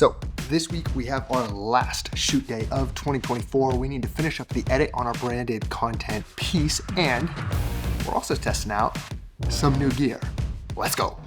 So this week we have our last shoot day of 2024. We need to finish up the edit on our branded content piece, and we're also testing out some new gear. Let's go.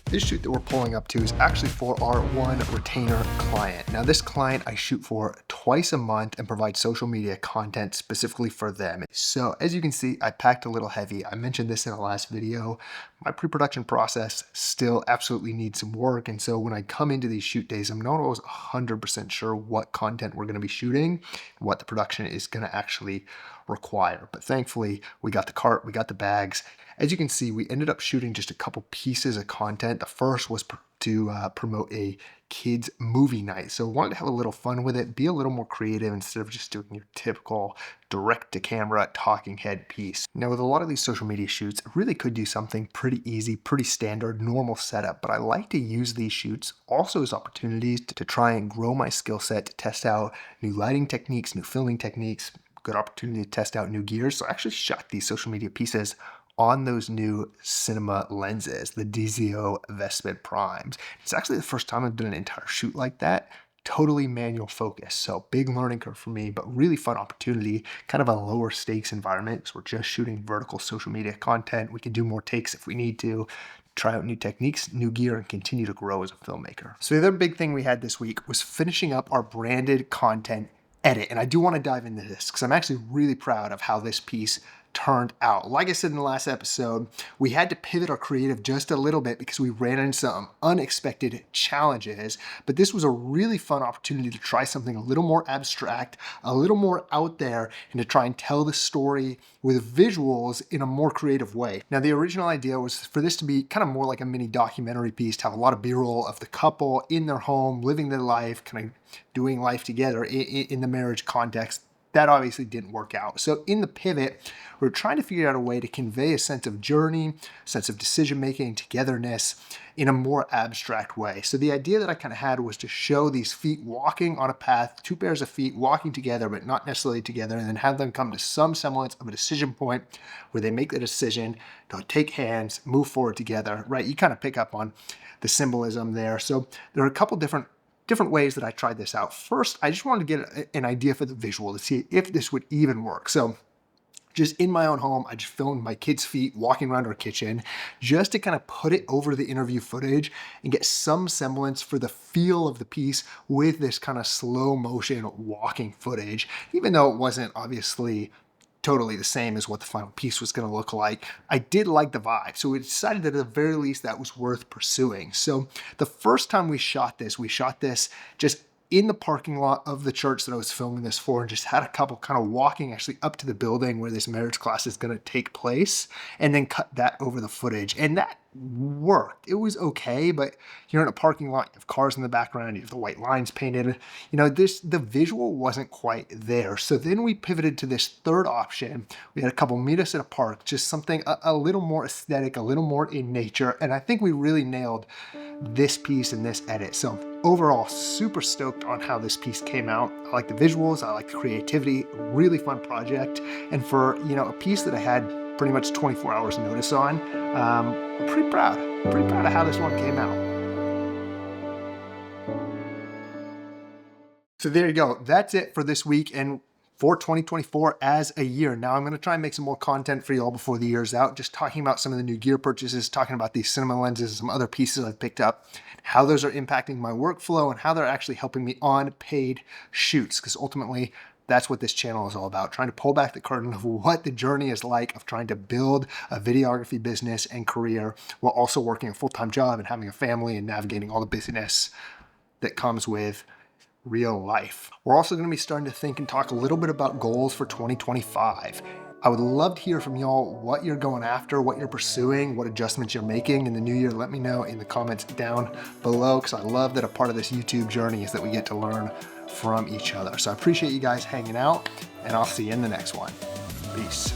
This shoot that we're pulling up to is actually for our one retainer client. Now this client I shoot for twice a month and provide social media content specifically for them. So as you can see, I packed a little heavy. I mentioned this in the last video. My pre-production process still absolutely needs some work. And so when I come into these shoot days, I'm not always 100% sure what content we're gonna be shooting, what the production is gonna actually require. But thankfully, we got the cart, we got the bags. As you can see, we ended up shooting just a couple pieces of content. The first was to promote a kids movie night. So I wanted to have a little fun with it, be a little more creative instead of just doing your typical direct to camera talking head piece. Now with a lot of these social media shoots, I really could do something pretty easy, pretty standard, normal setup, but I like to use these shoots also as opportunities to try and grow my skill set, to test out new lighting techniques, new filming techniques, good opportunity to test out new gears. So I actually shot these social media pieces on those new cinema lenses, the DZO Vespid Primes. It's actually the first time I've done an entire shoot like that, totally manual focus. So big learning curve for me, but really fun opportunity, kind of a lower stakes environment because we're just shooting vertical social media content. We can do more takes if we need to, try out new techniques, new gear, and continue to grow as a filmmaker. So the other big thing we had this week was finishing up our branded content edit. And I do want to dive into this because I'm actually really proud of how this piece turned out. Like I said in the last episode, we had to pivot our creative just a little bit because we ran into some unexpected challenges, but this was a really fun opportunity to try something a little more abstract, a little more out there, and to try and tell the story with visuals in a more creative way. Now, the original idea was for this to be kind of more like a mini documentary piece, to have a lot of B-roll of the couple in their home, living their life, kind of doing life together in the marriage context. That obviously didn't work out. So in the pivot, we're trying to figure out a way to convey a sense of journey, sense of decision-making, togetherness in a more abstract way. So the idea that I kind of had was to show these feet walking on a path, two pairs of feet walking together, but not necessarily together, and then have them come to some semblance of a decision point where they make the decision to take hands, move forward together, right? You kind of pick up on the symbolism there. So there are a couple different ways that I tried this out. First, I just wanted to get an idea for the visual to see if this would even work. So just in my own home, I just filmed my kids' feet walking around our kitchen just to kind of put it over the interview footage and get some semblance for the feel of the piece with this kind of slow motion walking footage, even though it wasn't obviously totally the same as what the final piece was going to look like. I did like the vibe, so we decided that at the very least that was worth pursuing. So the first time we shot this just in the parking lot of the church that I was filming this for, and just had a couple kind of walking actually up to the building where this marriage class is going to take place, and then cut that over the footage. And that worked. It was okay, but you're in a parking lot, you have cars in the background, you have the white lines painted. You know, the visual wasn't quite there. So then we pivoted to this third option. We had a couple meet us at a park, just something a little more aesthetic, a little more in nature. And I think we really nailed this piece in this edit. So overall, super stoked on how this piece came out. I like the visuals, I like the creativity, really fun project. And for, you know, a piece that I had pretty much 24 hours notice on, I'm pretty proud of how this one came out. So there you go. That's it for this week and for 2024 as a year. Now I'm going to try and make some more content for y'all before the year's out, just talking about some of the new gear purchases, talking about these cinema lenses, some other pieces I've picked up, how those are impacting my workflow, and how they're actually helping me on paid shoots, because ultimately that's what this channel is all about, trying to pull back the curtain of what the journey is like of trying to build a videography business and career while also working a full-time job and having a family and navigating all the busyness that comes with real life. We're also going to be starting to think and talk a little bit about goals for 2025. I would love to hear from y'all what you're going after, what you're pursuing, what adjustments you're making in the new year. Let me know in the comments down below, because I love that a part of this YouTube journey is that we get to learn from each other. So I appreciate you guys hanging out, and I'll see you in the next one. Peace.